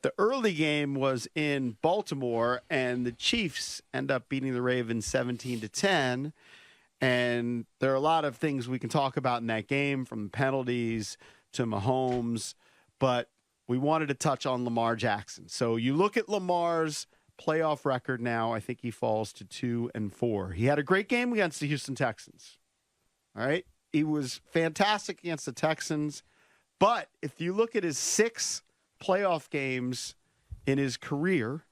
The early game was in Baltimore, and the Chiefs end up beating the Ravens 17-10. And there are a lot of things we can talk about in that game, from penalties to Mahomes, but we wanted to touch on Lamar Jackson. So you look at Lamar's playoff record now, I think he falls to 2-4. He had a great game against the Houston Texans. All right? He was fantastic against the Texans. But if you look at his 6 playoff games in his career,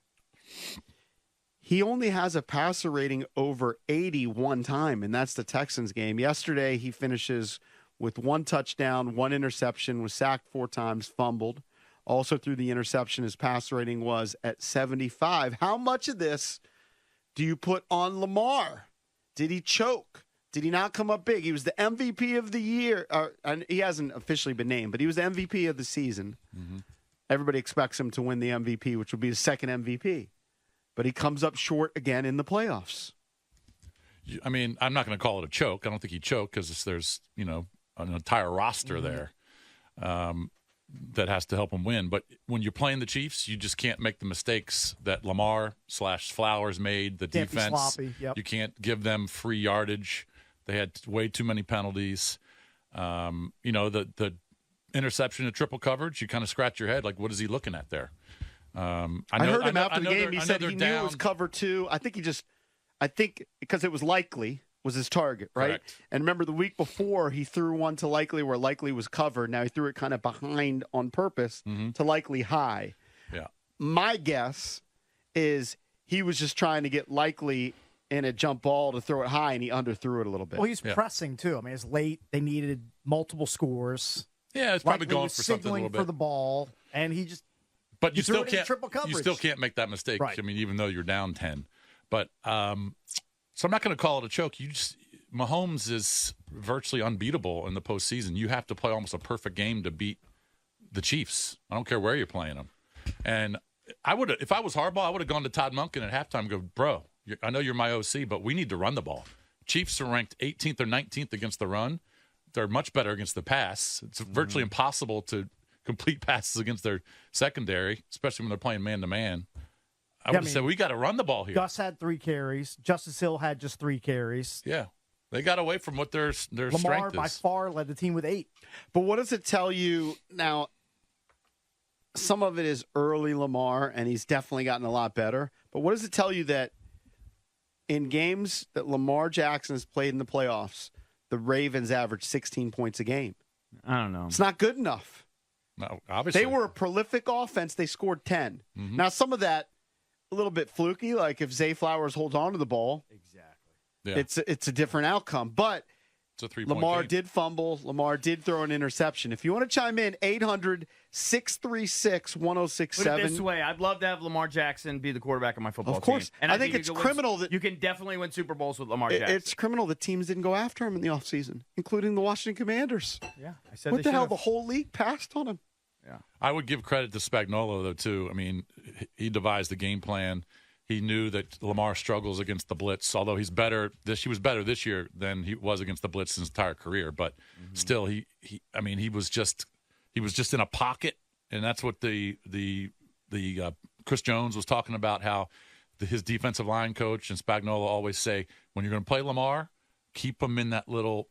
he only has a passer rating over 80 one time, and that's the Texans game. Yesterday, he finishes with 1 touchdown, 1 interception, was sacked 4 times, fumbled. Also through the interception, his passer rating was at 75. How much of this do you put on Lamar? Did he choke? Did he not come up big? He was the MVP of the year. And he hasn't officially been named, but he was the MVP of the season. Mm-hmm. Everybody expects him to win the MVP, which will be his second MVP. But he comes up short again in the playoffs. I mean, I'm not going to call it a choke. I don't think he choked because there's, an entire roster there that has to help him win. But when you're playing the Chiefs, you just can't make the mistakes that Lamar/Flowers made. The can't defense, be sloppy. Yep. You can't give them free yardage. They had way too many penalties. The interception and triple coverage, you kind of scratch your head, like, what is he looking at there? I heard him after the game. He said he knew it was cover 2. I think because it was Likely was his target, right? Correct. And remember the week before he threw one to Likely where Likely was covered. Now he threw it kind of behind on purpose to Likely high. Yeah. My guess is he was just trying to get Likely in a jump ball to throw it high, and he underthrew it a little bit. Well, he's pressing too. I mean, it's late. They needed multiple scores. Yeah, it's probably Likely going was for something a little signaling bit. for the ball, and he just. But you still can't. Triple coverage. You still can't make that mistake. Right. I mean, even though you're down 10. But so I'm not going to call it a choke. Mahomes is virtually unbeatable in the postseason. You have to play almost a perfect game to beat the Chiefs. I don't care where you're playing them. And if I was Harbaugh, I would have gone to Todd Monken at halftime and go, bro, I know you're my OC, but we need to run the ball. Chiefs are ranked 18th or 19th against the run. They're much better against the pass. It's virtually impossible to complete passes against their secondary, especially when they're playing man-to-man. I would have said, we got to run the ball here. Gus had 3 carries. Justice Hill had just 3 carries. Yeah. They got away from what their strength is. Lamar, by far, led the team with 8. But what does it tell you now? Some of it is early Lamar, and he's definitely gotten a lot better. But what does it tell you that in games that Lamar Jackson has played in the playoffs, the Ravens average 16 points a game? I don't know. It's not good enough. No, obviously. They were a prolific offense. They scored 10. Mm-hmm. Now, some of that a little bit fluky, like if Zay Flowers holds on to the ball. Exactly. Yeah. It's a different outcome. But it's a 3-point Lamar game. did fumble. Lamar did throw an interception. If you want to chime in, 800-636-1067. Put it this way, I'd love to have Lamar Jackson be the quarterback of my football team. Of course. And I think it's criminal that you can definitely win Super Bowls with Lamar Jackson. It's criminal that teams didn't go after him in the offseason, including the Washington Commanders. Yeah, I said what the hell? The whole league passed on him. Yeah, I would give credit to Spagnuolo, though, too. I mean, he devised the game plan. He knew that Lamar struggles against the blitz, although he was better this year than he was against the blitz his entire career. But still, he was just in a pocket, and that's what the Chris Jones was talking about, how his defensive line coach and Spagnuolo always say, when you're going to play Lamar, keep him in that little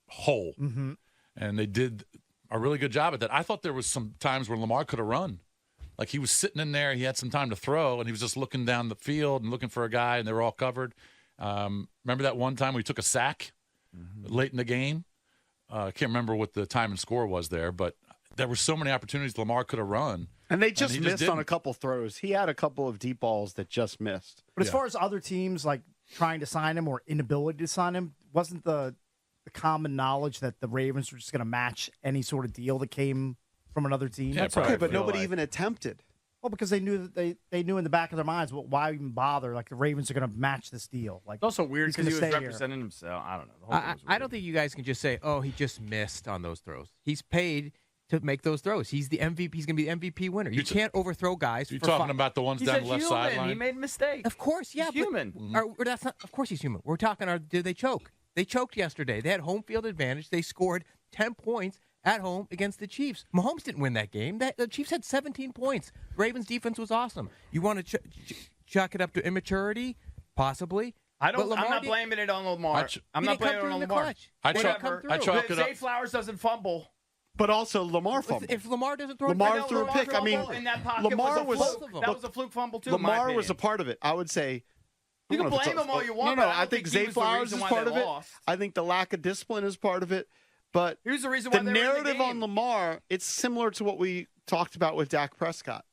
hole. Mm-hmm. And they did a really good job at that. I thought there was some times where Lamar could have run. Like, he was sitting in there, he had some time to throw, and he was just looking down the field and looking for a guy, and they were all covered. Remember that one time we took a sack late in the game? I can't remember what the time and score was there, but there were so many opportunities Lamar could have run. And they just missed on a couple throws. He had a couple of deep balls that just missed. But as far as other teams, like, trying to sign him or inability to sign him, wasn't the common knowledge that the Ravens were just going to match any sort of deal that came from another team? Yeah, that's okay, but nobody even attempted. Well, because they knew that they knew in the back of their minds, well, why even bother? Like, the Ravens are going to match this deal. Like, it's also weird because he was representing himself. I don't know. The whole thing was weird. I don't think you guys can just say, "Oh, he just missed on those throws." He's paid to make those throws. He's the MVP. He's going to be the MVP winner. You can't overthrow guys. You're talking about the ones down the left sideline. He made a mistake. Of course, yeah. He's human. That's not. Of course, he's human. We're talking. Did they choke? They choked yesterday. They had home field advantage. They scored 10 points at home against the Chiefs. Mahomes didn't win that game. The Chiefs had 17 points. Ravens' defense was awesome. You want to chalk it up to immaturity? Possibly. I'm not blaming it on Lamar. I'm not blaming it on Lamar. I chalk it up. Zay Flowers doesn't fumble. But also Lamar fumbled. If Lamar doesn't throw Lamar threw a pick. I mean, in that pocket Lamar was a fluke fumble too. Lamar was a part of it. I would say. You can blame him all you want. No, but I think Zay Flowers is part of it. I think the lack of discipline is part of it. But here's the reason why the narrative on Lamar, it's similar to what we talked about with Dak Prescott.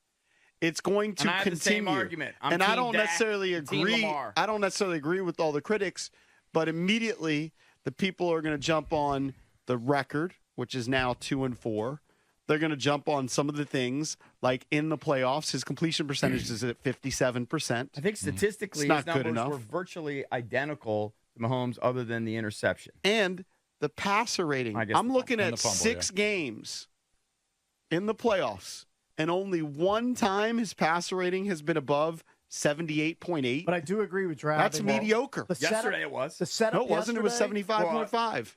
It's going to continue. The same argument. And I don't necessarily agree. I don't necessarily agree with all the critics, but immediately the people are going to jump on the record, which is now 2-4. They're going to jump on some of the things, like in the playoffs, his completion percentage is at 57%. I think statistically his numbers were virtually identical to Mahomes other than the interception. And the passer rating. I'm looking at fumble, 6 games in the playoffs, and only one time his passer rating has been above 78.8. But I do agree with Trav. That's mediocre. Yesterday it was. The setup no, it wasn't. It was 75.5.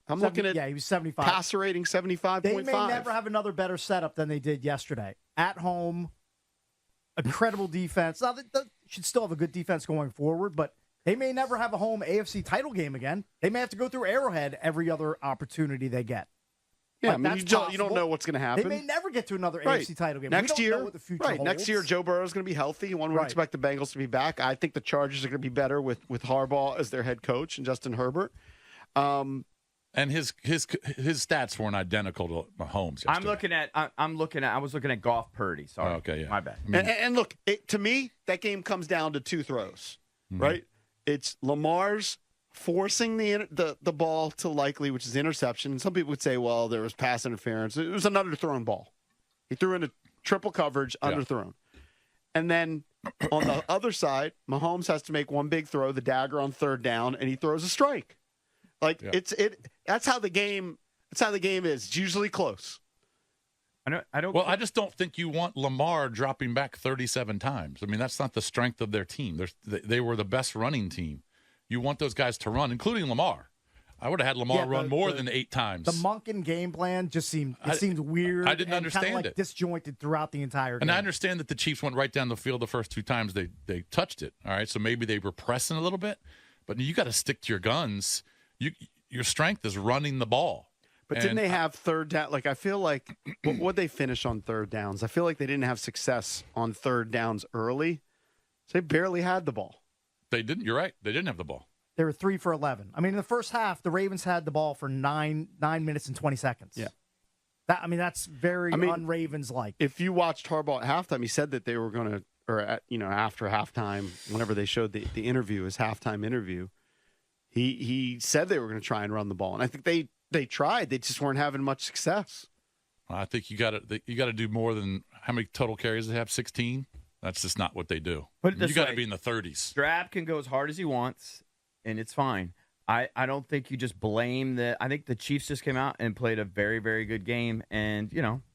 I'm looking at he was 75. Passer rating 75.5. They may never have another better setup than they did yesterday. At home, incredible defense. Now, they should still have a good defense going forward, but they may never have a home AFC title game again. They may have to go through Arrowhead every other opportunity they get. Yeah, I mean, you don't know what's going to happen. They may never get to another AFC title game. Next we don't year, know what the future holds. Next year, Joe Burrow is going to be healthy. One would expect the Bengals to be back. I think the Chargers are going to be better with Harbaugh as their head coach and Justin Herbert. And his stats weren't identical to Mahomes yesterday. I was looking at Goff Purdy. Sorry. Oh, okay, yeah. My bad. And look, to me, that game comes down to 2 throws, right? It's Lamar's forcing the ball to likely, which is interception. And some people would say, well, there was pass interference. It was an underthrown ball. He threw into triple coverage, underthrown. And then on the other side, Mahomes has to make one big throw, the dagger on 3rd down, and he throws a strike. That's how the game is. It's usually close. I just don't think you want Lamar dropping back 37 times. I mean, that's not the strength of their team. They were the best running team. You want those guys to run, including Lamar. I would have had Lamar run more than 8 times. The Monken game plan just seemed weird. I didn't understand it. Disjointed throughout the entire game. And I understand that the Chiefs went right down the field the first 2 times they touched it. All right, so maybe they were pressing a little bit, but you got to stick to your guns. Your strength is running the ball. But didn't they have 3rd down? Like, I feel like, what they finish on 3rd downs? I feel like they didn't have success on 3rd downs early. So they barely had the ball. They didn't. You're right. They didn't have the ball. They were 3 for 11. I mean, in the first half, the Ravens had the ball for 9 minutes and 20 seconds. Yeah. That's very un-Ravens-like. If you watched Harbaugh at halftime, he said that they were going to, or after halftime, whenever they showed the interview, his halftime interview, he said they were going to try and run the ball. And I think they tried. They just weren't having much success. I think you got to do more than how many total carries they have. 16. That's just not what they do. But you got to be in the 30s. Stroud can go as hard as he wants, and it's fine. I don't think you just blame I think the Chiefs just came out and played a very, very good game, and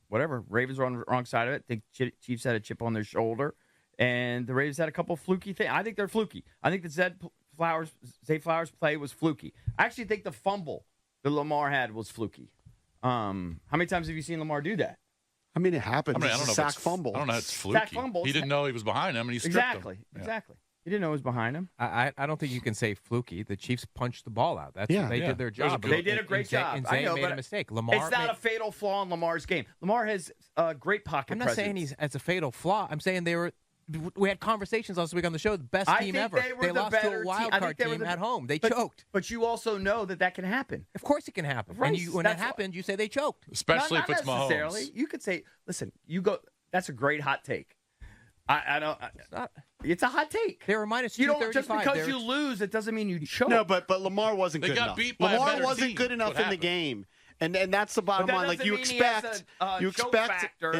whatever. Ravens were on the wrong side of it. I think Chiefs had a chip on their shoulder, and the Ravens had a couple fluky things. I think they're fluky. I think the Zay Flowers play was fluky. I actually think the fumble that Lamar had was fluky. How many times have you seen Lamar do that? I mean, it happens. I don't know. Sack fumble. I don't know. It's fluky. Sack fumble. He didn't know he was behind him, and he stripped him. Exactly. He didn't know he was behind him. I don't think you can say fluky. The Chiefs punched the ball out. They did their job. They did a great job. And Zay made a mistake. Lamar. It's not a fatal flaw in Lamar's game. Lamar has great pocket I'm not presence. saying it's a fatal flaw. I'm saying we had conversations last week on the show. The best team ever. They lost to a wild card team at home. They choked. But you also know that can happen. Of course it can happen. When that happened, you say they choked. Especially not if it's necessarily. Mahomes. You could say, listen, that's a great hot take. I don't. It's a hot take. They were minus 235. You don't just because you lose, it doesn't mean you choke. No, but Lamar wasn't good enough. Beat by Lamar a wasn't team. good enough in the game. And that's the bottom line. Like you expect an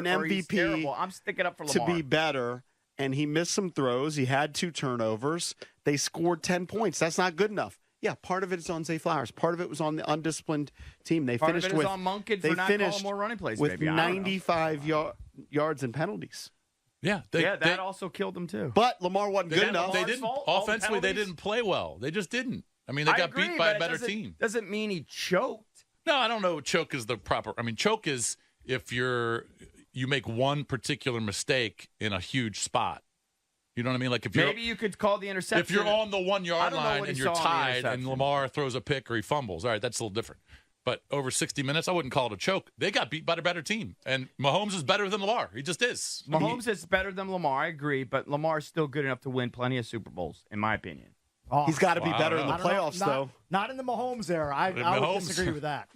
MVP I'm sticking up for to Lamar. be better. And he missed some throws. He had 2 turnovers. They scored 10 points. That's not good enough. Yeah, part of it is on Zay Flowers. Part of it was on the undisciplined team. They part finished of it with is on Monken for not calling more running plays. With 95 yards and penalties. Yeah, that also killed them too. But Lamar wasn't good enough. They didn't offensively. They didn't play well. They just didn't. I mean, they got beat by a better team. Doesn't mean he choked. No, I don't know. Choke is the proper. I mean, choke is if you make one particular mistake in a huge spot. You know what I mean? Like if maybe you could call the interception. If you're on the 1 yard line and you're tied and Lamar throws a pick or he fumbles, all right, that's a little different. But over 60 minutes, I wouldn't call it a choke. They got beat by a better team, and Mahomes is better than Lamar. He just is. Mahomes is better than Lamar. I agree, but Lamar is still good enough to win plenty of Super Bowls, in my opinion. Oh, he's got to be better in the playoffs, though. Not in the Mahomes era. I would disagree with that.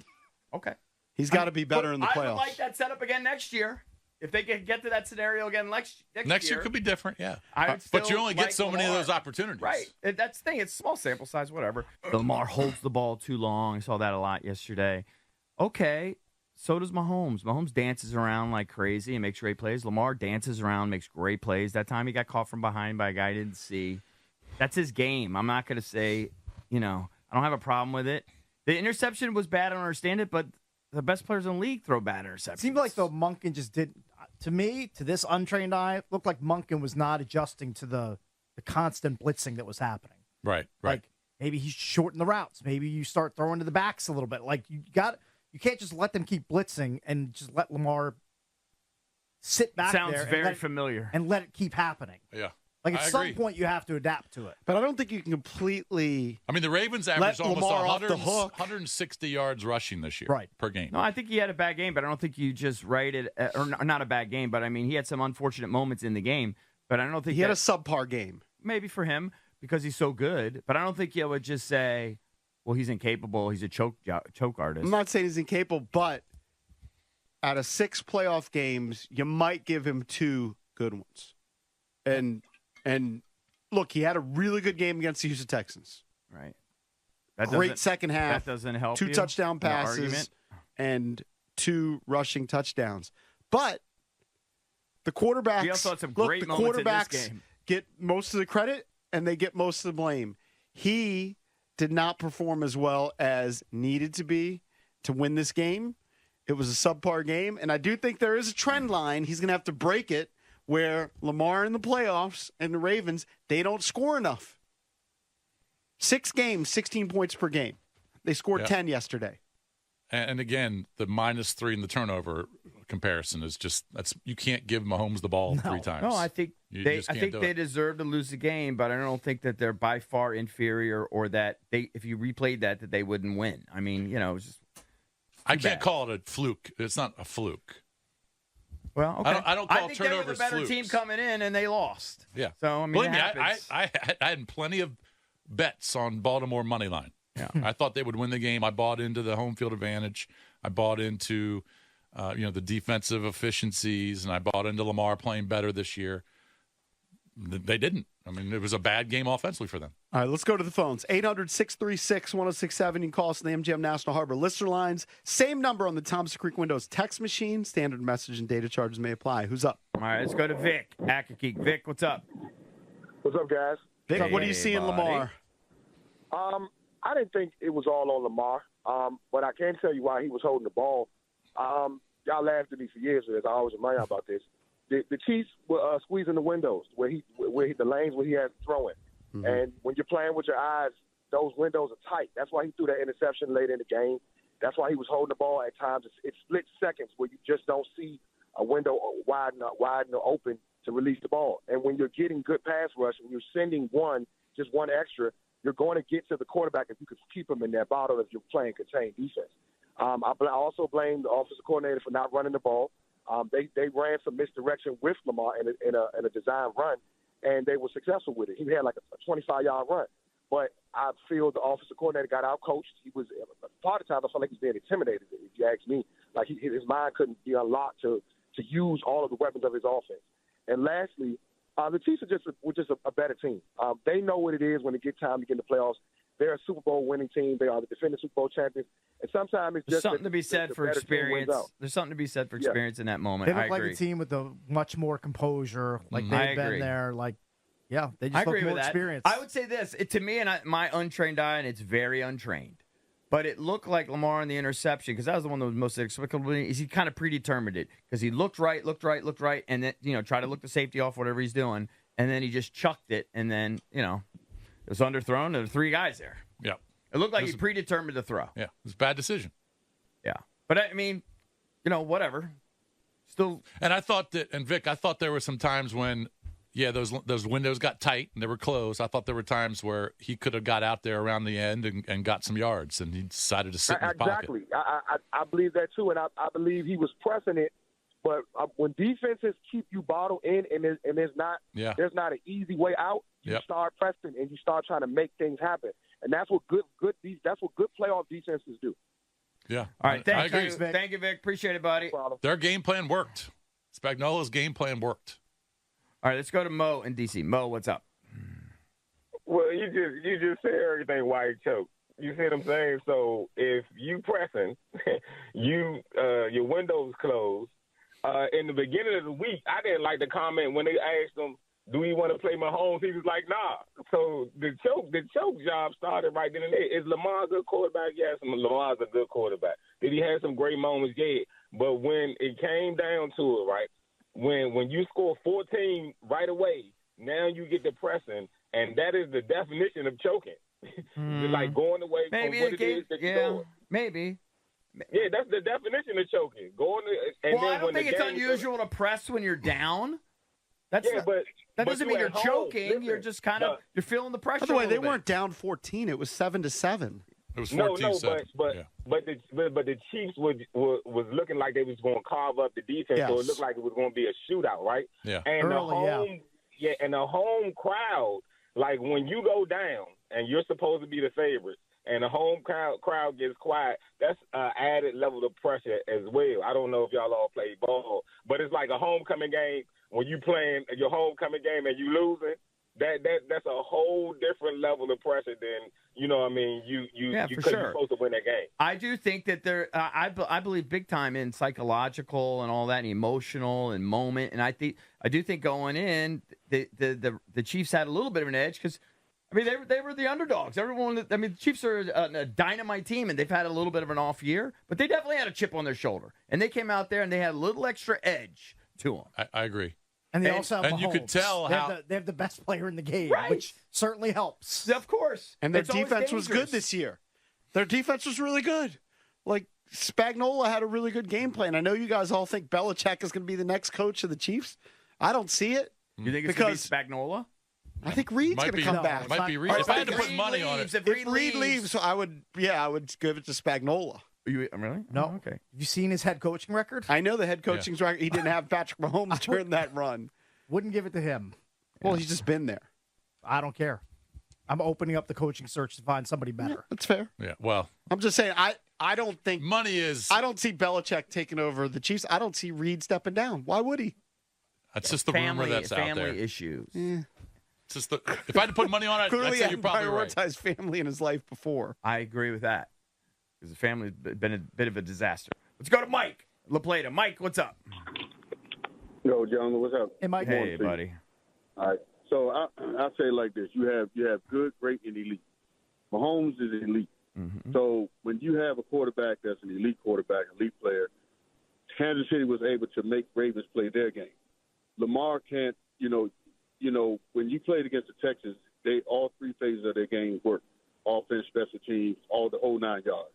Okay. He's got to be better in the playoffs. I would like that setup again next year. If they can get to that scenario again next year could be different, yeah. But you only get so many of those opportunities. Right. That's the thing. It's small sample size, whatever. Lamar holds the ball too long. I saw that a lot yesterday. Okay, so does Mahomes. Mahomes dances around like crazy and makes great plays. Lamar dances around, makes great plays. That time he got caught from behind by a guy he didn't see. That's his game. I'm not going to say, I don't have a problem with it. The interception was bad. I don't understand it, but the best players in the league throw bad interceptions. It seemed like though Monken just did. To me, to this untrained eye, it looked like Monken was not adjusting to the constant blitzing that was happening. Right. Like maybe he's shortened the routes. Maybe you start throwing to the backs a little bit. Like you can't just let them keep blitzing and just let Lamar sit back there. Sounds very familiar. And let it keep happening. Yeah. Like at some point you have to adapt to it. But I don't think you can completely. I mean, the Ravens averaged almost Lamar off the hook. 160 yards rushing this year per game. No, I think he had a bad game, but I don't think you just write it, or not a bad game, but I mean, he had some unfortunate moments in the game, but I don't think he had a subpar game. Maybe for him because he's so good, but I don't think you would just say, well, he's incapable. He's a choke artist. I'm not saying he's incapable, but out of 6 playoff games, you might give him 2 good ones. And look, he had a really good game against the Houston Texans. Right. Great second half. That doesn't help 2 touchdown passes and 2 rushing touchdowns. But the quarterbacks, he also had some great moments in this game. Get most of the credit and they get most of the blame. He did not perform as well as needed to be to win this game. It was a subpar game, and I do think there is a trend line. He's going to have to break it where Lamar in the playoffs and the Ravens, they don't score enough. 6 games, 16 points per game. They scored 10 yesterday. And again, the -3 in the turnover comparison is just you can't give Mahomes the ball 3 times. No, I think they deserve to lose the game, but I don't think that they're by far inferior or that if you replayed that they wouldn't win. I mean, it's just I can't call it a fluke. It's not a fluke. Well, okay. I don't call think turnovers they were the better flukes. team coming in, and they lost. Yeah. So, I mean, believe me, I had plenty of bets on Baltimore money line. Yeah. I thought they would win the game. I bought into the home field advantage. I bought into the defensive efficiencies, and I bought into Lamar playing better this year. They didn't. I mean, it was a bad game offensively for them. All right, let's go to the phones. 800-636-1067. You can call us on the MGM National Harbor listener lines. Same number on the Thompson Creek Windows text machine. Standard message and data charges may apply. Who's up? All right, let's go to Vic. Ackerkeek. Vic, what's up? What's up, guys? Vic, what do you see in Lamar? I didn't think it was all on Lamar, but I can tell you why he was holding the ball. Y'all laughed at me for years with this. I always remind y'all about this. The Chiefs were squeezing the windows the lanes where he had to throw in. Mm-hmm. And when you're playing with your eyes, those windows are tight. That's why he threw that interception late in the game. That's why he was holding the ball at times. It's split seconds where you just don't see a window wide and open to release the ball. And when you're getting good pass rush and you're sending just one extra, you're going to get to the quarterback if you could keep him in that bottle if you're playing contained defense. I also blame the offensive coordinator for not running the ball. They ran some misdirection with Lamar in a design run, and they were successful with it. He had like a 25-yard run. But I feel the offensive coordinator got out-coached. He was part of the time I felt like he was being intimidated, if you ask me. Like his mind couldn't be unlocked to use all of the weapons of his offense. And lastly, the Chiefs were just a better team. They know what it is when it gets time to get in the playoffs. They're a Super Bowl winning team. They are the defending Super Bowl champions. And sometimes it's just something to be said for experience. There's something to be said for experience in that moment. They look like a team with much more composure. Like they've been there. Like, yeah, they just look more experienced. I would say this to me, and my untrained eye, and it's very untrained. But it looked like Lamar in the interception, because that was the one that was most inexplicable. Is he kind of predetermined it because he looked right, and then tried to look the safety off whatever he's doing, and then he just chucked it, and then it was underthrown. There were 3 guys there. Yeah. It looked like he predetermined to throw. Yeah, it was a bad decision. Yeah. But, I mean, whatever. Still. And I thought that, and Vic, I thought there were some times when, those windows got tight and they were closed. I thought there were times where he could have got out there around the end and got some yards, and he decided to sit in his pocket. Exactly. I believe that too, and I believe he was pressing it. But when defenses keep you bottled in, and there's not an easy way out, you start pressing and you start trying to make things happen, and that's what good playoff defenses do. Yeah. All right. I agree. Thank you, Vic. Appreciate it, buddy. Their game plan worked. Spagnuolo's game plan worked. All right, let's go to Mo in D.C. Mo, what's up? Well, you just said everything why he choked. You see what I'm saying? So if you pressing, your window's closed. In the beginning of the week, I didn't like the comment when they asked him, "Do we want to play Mahomes?" He was like, "Nah." So the choke job started right then and there. Is Lamar a good quarterback? Yes, Lamar's a good quarterback. Did he have some great moments? Yeah. But when it came down to it, right? When you score 14 right away, now you get the pressing, and that is the definition of choking. Like going away from what it is that you're doing. Maybe. Yeah, that's the definition of choking. I don't think it's unusual to press when you're down. That doesn't mean you're choking. Listen, you're just kind of you're feeling the pressure. By the way, they weren't down 14. It was 7-7. It was 14-7. But the Chiefs was looking like they was going to carve up the defense, so it looked like it was going to be a shootout, right? Yeah. And the home crowd, like when you go down and you're supposed to be the favorite, and the home crowd gets quiet, that's an added level of pressure as well. I don't know if y'all all play ball, but it's like a homecoming game when you playing your homecoming game and you losing. That's a whole different level of pressure than you you're supposed to win that game. I do think that I believe big time in psychological and all that, and emotional and moment, and I do think going in the Chiefs had a little bit of an edge because they were the underdogs. The Chiefs are a dynamite team, and they've had a little bit of an off year, but they definitely had a chip on their shoulder, and they came out there and they had a little extra edge to them. I agree. And they also have Mahomes. You could tell they have the best player in the game, right, which certainly helps. Of course. And their defense was good this year. Their defense was really good. Like, Spagnuolo had a really good game plan. I know you guys all think Belichick is going to be the next coach of the Chiefs. I don't see it. You think it's going to be Spagnuolo? I think Reed's going to come back. Might be Reed. If I had to put money on it. If Reed leaves, I would give it to Spagnuolo. Really? No. Oh, okay. Have you seen his head coaching record? I know the head coaching's record. He didn't have Patrick Mahomes during that run. Wouldn't give it to him. Well, he's just been there. I don't care. I'm opening up the coaching search to find somebody better. Yeah, that's fair. Yeah, well. I'm just saying, I don't think money is. I don't see Belichick taking over the Chiefs. I don't see Reed stepping down. Why would he? That's just the rumor that's out there. Family issues. Yeah. It's just if I had to put money on it, clearly I'd say you're probably prioritized right. family in his life before. I agree with that because the family's been a bit of a disaster. Let's go to Mike La Plata. Mike, what's up? Yo, gentlemen, what's up? Hey, Mike. Hey, buddy. All right. So I say it like this: you have good, great, and elite. Mahomes is elite. Mm-hmm. So when you have a quarterback that's an elite quarterback, elite player, Kansas City was able to make Ravens play their game. Lamar can't. When you played against the Texans, all three phases of their game worked: offense, special teams, all the whole 9 yards.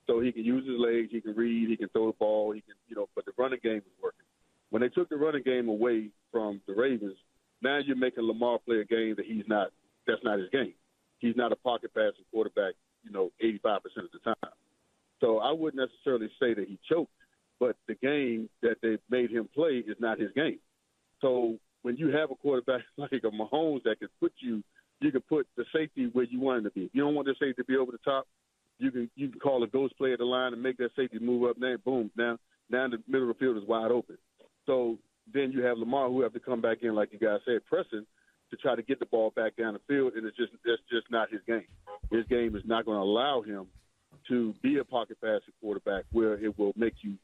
So he can use his legs, he can read, he can throw the ball, he can, but the running game was working. When they took the running game away from the Ravens, now you're making Lamar play a game that that's not his game. He's not a pocket passing quarterback, 85% of the time. So I wouldn't necessarily say that he choked, but the game that they made him play is not his game. So when you have a quarterback like a Mahomes that can you can put the safety where you want him to be. If you don't want the safety to be over the top, you can call a ghost play at the line and make that safety move up there. Boom. Now the middle of the field is wide open. So then you have Lamar who have to come back in, like you guys said, pressing to try to get the ball back down the field, and that's just not his game. His game is not going to allow him to be a pocket passing quarterback where it will make you,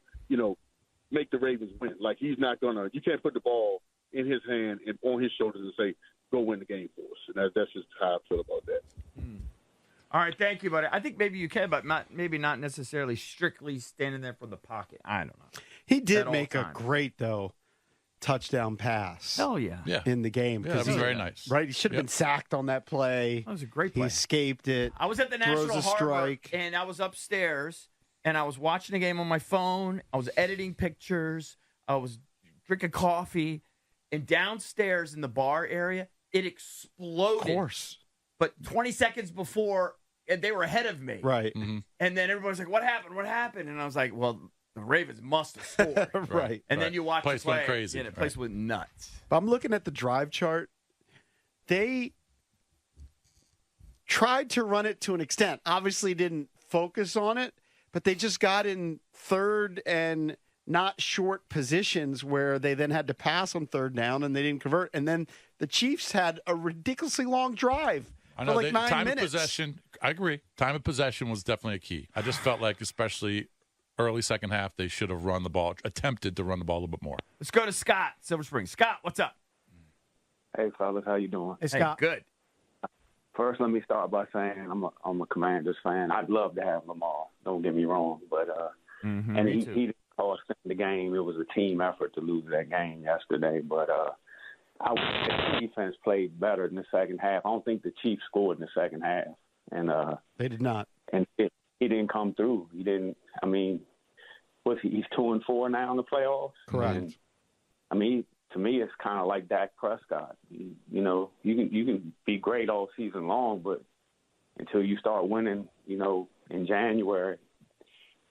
make the Ravens win. Like he's not going to – you can't put the ball in his hand and on his shoulders and say, go win the game for us. And that's just how I feel about that. All right, thank you, buddy. I think maybe you can, but maybe not necessarily strictly standing there from the pocket. I don't know. He did make a great, touchdown pass. Hell yeah. In the game. Yeah, that was very nice. Right? He should have been sacked on that play. That was a great play. He escaped it. I was at the National throws a Harbor, strike. and I was upstairs, and I was watching the game on my phone. I was editing pictures. I was drinking coffee. And downstairs in the bar area, it exploded. Of course. But 20 seconds before, they were ahead of me. Right. Mm-hmm. And then everybody's like, what happened? What happened? And I was like, well, the Ravens must have scored. Right. And then you watch Place the play. went crazy. Yeah, the place went nuts. But I'm looking at the drive chart. They tried to run it to an extent. Obviously didn't focus on it, but they just got in third and not short positions where they then had to pass on third down and they didn't convert. And then the Chiefs had a ridiculously long drive I know for like 9 time minutes. of possession. I agree. Time of possession was definitely a key. I just felt like, especially early second half, they should have run the ball, attempted to run the ball a little bit more. Let's go to Scott, Silver Spring. Scott, what's up? Hey, fellas, how you doing? Hey, Scott. Hey, good. First, let me start by saying I'm a Commanders fan. I'd love to have Lamar. Don't get me wrong, but and he didn't cost the game. It was a team effort to lose that game yesterday. But I would say the defense played better in the second half. I don't think the Chiefs scored in the second half, and They did not. and he didn't come through. He didn't. I mean, he's 2-4 now in the playoffs. Correct. And, I mean, to me, it's kind of like Dak Prescott. You know, you can be great all season long, but until you start winning, you know, in January,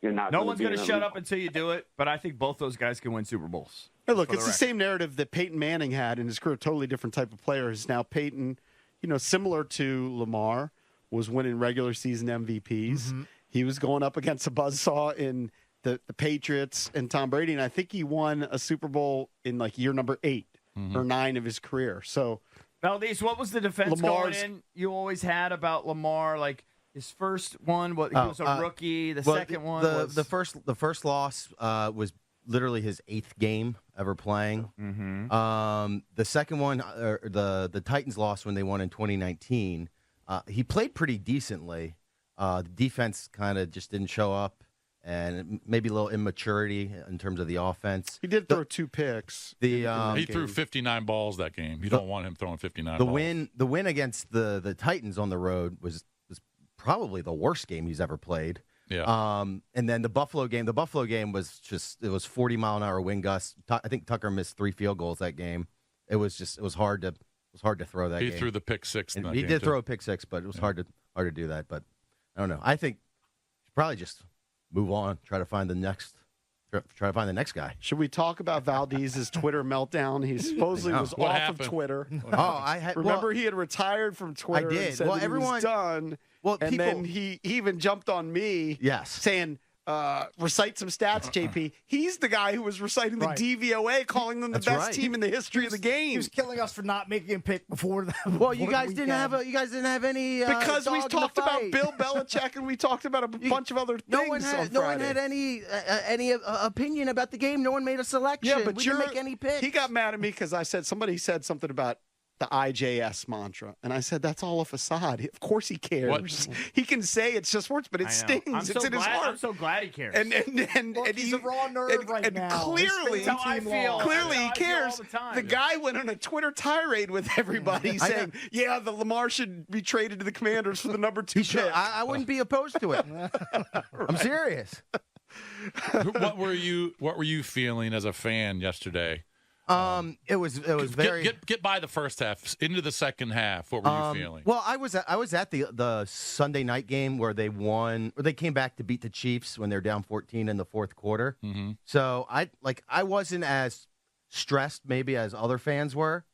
you're not. No one's going to shut elite. up until you do it, but I think both those guys can win Super Bowls. Hey, look, For it's the the same narrative that Peyton Manning had in his career. Totally different type of player. Is now Peyton, you know, similar to Lamar, was winning regular season MVPs. Mm-hmm. He was going up against a buzzsaw in the Patriots and Tom Brady, and I think he won a Super Bowl in like year number 8 or 9 of his career. So, Valdez, what was the defense Lamar's- going in you always had about Lamar? Like his first one, he was a rookie. The second one was the first loss was literally his 8th game ever playing. The second one, the Titans lost when they won in 2019. He played pretty decently. The defense kind of just didn't show up, and maybe a little immaturity in terms of the offense. he did throw 2 picks. He threw 59 balls that game. You don't want him throwing 59 balls. The win against the Titans on the road was probably the worst game he's ever played. Yeah. And then the Buffalo game was just, it was 40-mile-an-hour wind gusts. I think Tucker missed 3 field goals that game. It was hard to throw that game. He threw the pick six. And in that he game, did too. throw a pick 6, but it was hard to do that. But I don't know. I think probably just move on. Try to find the next guy. Should we talk about Valdez's Twitter meltdown? He supposedly was What off happened? of Twitter. Remember he had retired from Twitter. I did. And said Well, that he everyone- was done. Well, and people- then he even jumped on me. Yes. Saying, recite some stats, JP. He's the guy who was reciting the Right. DVOA, calling them the That's best right. team in the history of the game. He was killing us for not making a pick before the. Well, you before guys the didn't weekend. have any because we dog in the talked about fight. Bill Belichick and we talked about a bunch of other things. No one had Friday. any opinion about the game. No one made a selection. Yeah, but we didn't make any picks. He got mad at me because I said somebody said something about the IJS mantra, and I said that's all a facade. Of course he cares. What? He can say it's just words, but it I know. stings. I'm It's so in his glad- heart. I'm so glad he cares. And Look, he's a raw nerd right now. Clearly, His That's how I team feel. lost. clearly he That's how I feel cares. all the time. The guy went on a Twitter tirade with everybody saying, "Yeah, the Lamar should be traded to the Commanders for the number 2 He should, pick." I wouldn't be opposed to it. I'm serious. What were you feeling as a fan yesterday? It was very. Get by the first half into the second half. What were you feeling? Well, I was at the Sunday night game where they won, or they came back to beat the Chiefs when they're down 14 in the fourth quarter. Mm-hmm. So I wasn't as stressed maybe as other fans were.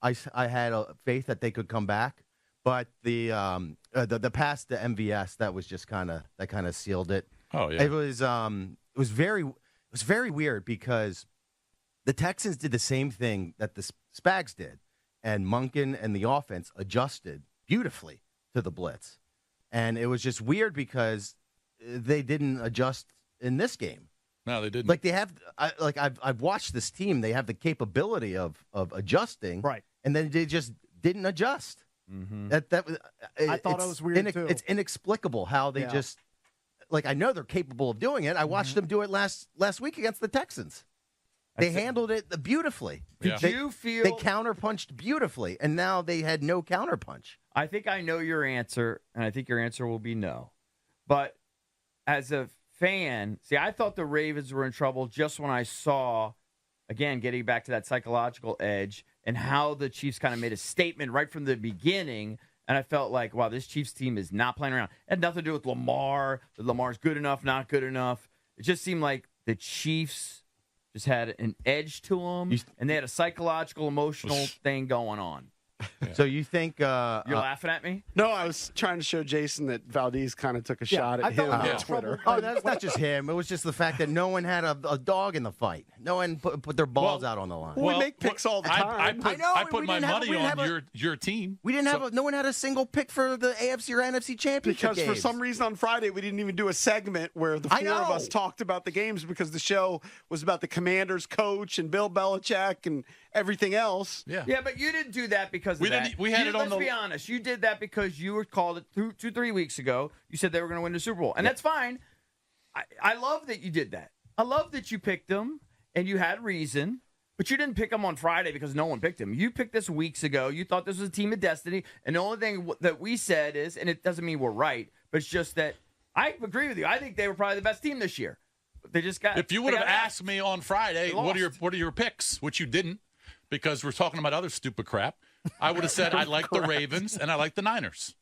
I had faith that they could come back, but the pass to MVS that was just kind of sealed it. Oh yeah. It was very weird because the Texans did the same thing that the Spags did, and Monken and the offense adjusted beautifully to the blitz. And it was just weird because they didn't adjust in this game. No, they didn't. Like they have, I've watched this team. They have the capability of adjusting, Right. And then they just didn't adjust. Mm-hmm. I thought it was weird, too. It's inexplicable how they just I know they're capable of doing it. I watched them do it last week against the Texans. They handled it beautifully. Yeah. Did you feel They counterpunched beautifully, and now they had no counterpunch. I think I know your answer, and I think your answer will be no. But as a fan, I thought the Ravens were in trouble just when I saw, again, getting back to that psychological edge and how the Chiefs kind of made a statement right from the beginning. And I felt like, wow, this Chiefs team is not playing around. It had nothing to do with Lamar, that Lamar's good enough, not good enough. It just seemed like the Chiefs just had an edge to them, and they had a psychological, emotional thing going on. Yeah. So you think you're laughing at me? No, I was trying to show Jason that Valdez kind of took a shot at him on Twitter. Oh, that's not just him. It was just the fact that no one had a dog in the fight. No one put their balls out on the line. Well, we make picks all the time. I put my money on your team. We didn't have no one had a single pick for the AFC or NFC championship because for some reason on Friday we didn't even do a segment where the four of us talked about the games because the show was about the Commanders coach and Bill Belichick and everything else. Yeah, but you didn't do that because of that. Let's be honest. You did that because you were called it 2-3 weeks ago. You said they were going to win the Super Bowl, and that's fine. I love that you did that. I love that you picked them, and you had reason, but you didn't pick them on Friday because no one picked them. You picked this weeks ago. You thought this was a team of destiny, and the only thing that we said is, and it doesn't mean we're right, but it's just that I agree with you. I think they were probably the best team this year. They just got. If you would have asked me on Friday, what are your picks, which you didn't, because we're talking about other stupid crap, I would have said I like the Ravens and I like the Niners.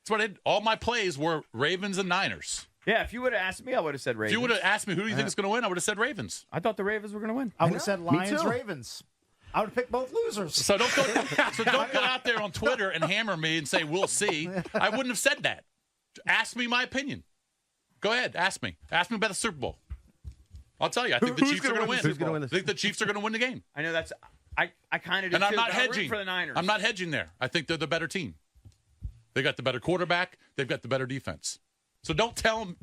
That's what I did. All my plays were Ravens and Niners. Yeah, if you would have asked me, I would have said Ravens. If you would have asked me who do you think is going to win, I would have said Ravens. I thought the Ravens were going to win. I would have said Lions-Ravens. I would have picked both losers. So don't go out there on Twitter and hammer me and say, we'll see. I wouldn't have said that. Ask me my opinion. Go ahead. Ask me. Ask me about the Super Bowl. I'll tell you. I think the Chiefs are going to win. Who's going to win? I think the Chiefs are going to win the game. I know that's. I kind of do. And I'm not hedging for the Niners. I'm not hedging there. I think they're the better team. They got the better quarterback. They've got the better defense. So don't tell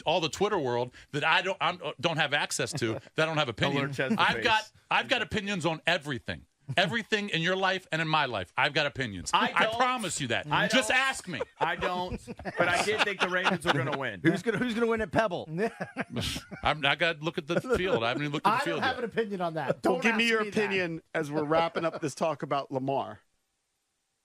all the Twitter world that I don't have access to. That I don't have opinions. I've got opinions on everything. Everything in your life and in my life, I've got opinions. I promise you that. Just ask me. I don't, but I did think the Ravens were going to win. Who's going to win at Pebble? I got to look at the field. I haven't even looked at the field yet. I don't have an opinion on that. Well, give me your opinion as we're wrapping up this talk about Lamar.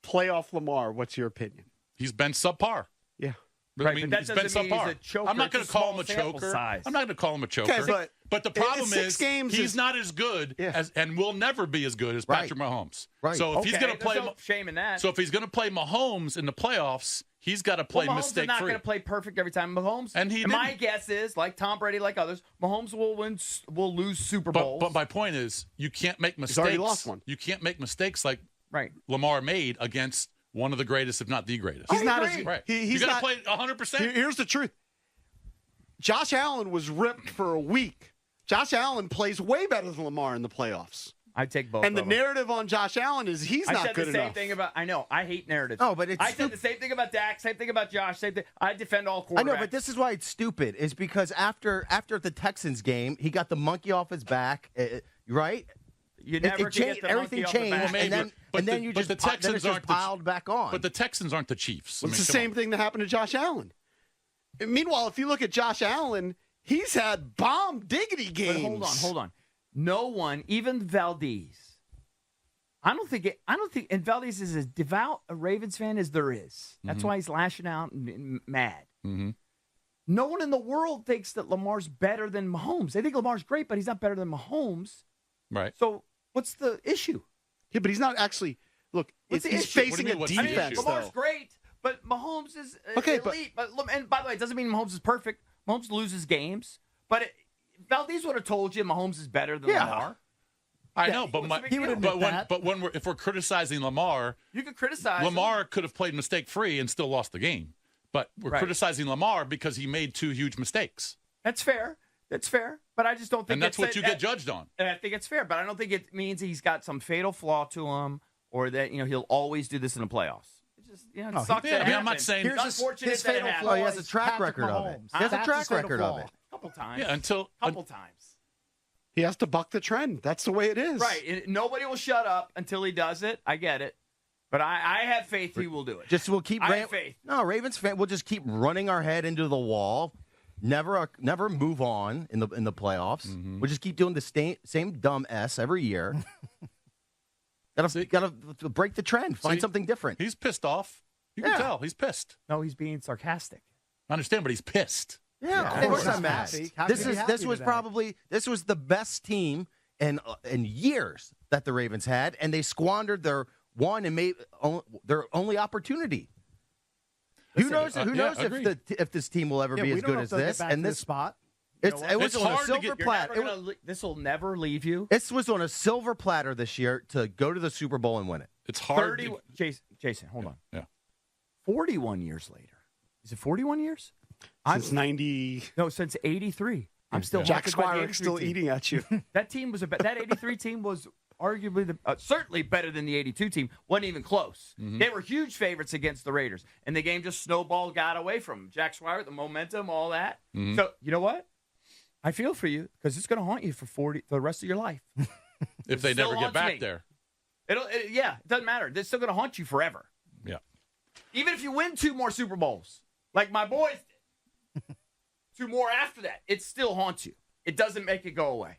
Playoff Lamar, what's your opinion? He's been subpar. Yeah. Right, I mean, but that doesn't mean he's a choker. I'm not going to call him a choker. I'm not going to call him a choker. Okay, but the problem is he's not as good as, and will never be as good as Patrick Mahomes. Right. So if he's going to play, no shame in that. So if he's going to play Mahomes in the playoffs, he's got to play mistake-free. Mahomes is not going to play perfect every time. Mahomes, and my guess is, like Tom Brady, like others, Mahomes will lose Super Bowls. But my point is, you can't make mistakes. He's already lost one. You can't make mistakes like Lamar made against one of the greatest, if not the greatest. He's not as right. He's got to play 100%. Here's the truth. Josh Allen was ripped for a week. Josh Allen plays way better than Lamar in the playoffs. I take both. And the narrative on Josh Allen is he's not good enough. I said the same thing about. I know. I hate narratives. Oh, but I said the same thing about Dak. Same thing about Josh. Same thing. I defend all quarterbacks. I know, but this is why it's stupid. Is because after the Texans game, he got the monkey off his back. Right. You never changed. Everything changed, and then you just the Texans aren't piled back on. But the Texans aren't the Chiefs. It's the same thing that happened to Josh Allen. And meanwhile, if you look at Josh Allen, he's had bomb diggity games. But hold on. No one, even Valdez. I don't think, and Valdez is as devout a Ravens fan as there is. That's why he's lashing out and mad. Mm-hmm. No one in the world thinks that Lamar's better than Mahomes. They think Lamar's great, but he's not better than Mahomes. Right. So what's the issue? Yeah, but he's not actually. Look, he's facing a defense. Lamar's great, but Mahomes is elite. And by the way, it doesn't mean Mahomes is perfect. Mahomes loses games, but Valdez would have told you Mahomes is better than Lamar. I know, but if we're criticizing Lamar, you could criticize Lamar could have played mistake-free and still lost the game. But we're criticizing Lamar because he made two huge mistakes. That's fair. But I just don't think. And that's what you get judged on. And I think it's fair, but I don't think it means he's got some fatal flaw to him, or that he'll always do this in the Oh, the playoffs. It sucks. I'm not saying here's his fatal flaw. He has a track record of it. He has a track record of it. A couple times. Yeah, couple times. He has to buck the trend. That's the way it is. Right. Nobody will shut up until he does it. I get it. But I have faith he will do it. We'll keep. I have faith. No, Ravens fan. We'll just keep running our head into the wall. Never move on in the playoffs. Mm-hmm. We'll just keep doing the same dumb S every year. Gotta break the trend. Find something different. He's pissed off. You can tell he's pissed. No, he's being sarcastic. I understand, but he's pissed. Yeah, of course I'm happy. happy. This was the best team in years that the Ravens had, and they squandered their one and made their only opportunity. Who knows if this team will ever be as good as this? And this spot. It was on a silver platter. This will never leave you. This was on a silver platter this year to go to the Super Bowl and win it. It's hard. Jason, hold on. Yeah. 41 years later. Is it 41 years? Since 90. No, since 83. I'm still Jack haunted by the Squire 83 still team. eating at you. That team was that 83 team was arguably certainly better than the 82 team. Wasn't even close. Mm-hmm. They were huge favorites against the Raiders, and the game just snowballed, got away from them. Jack Squire, the momentum, all that. Mm-hmm. So you know what? I feel for you because it's going to haunt you for the rest of your life. If they never get back there. It doesn't matter. It's still going to haunt you forever. Yeah. Even if you win 2 more Super Bowls, like my boys did, 2 more after that, it still haunts you. It doesn't make it go away.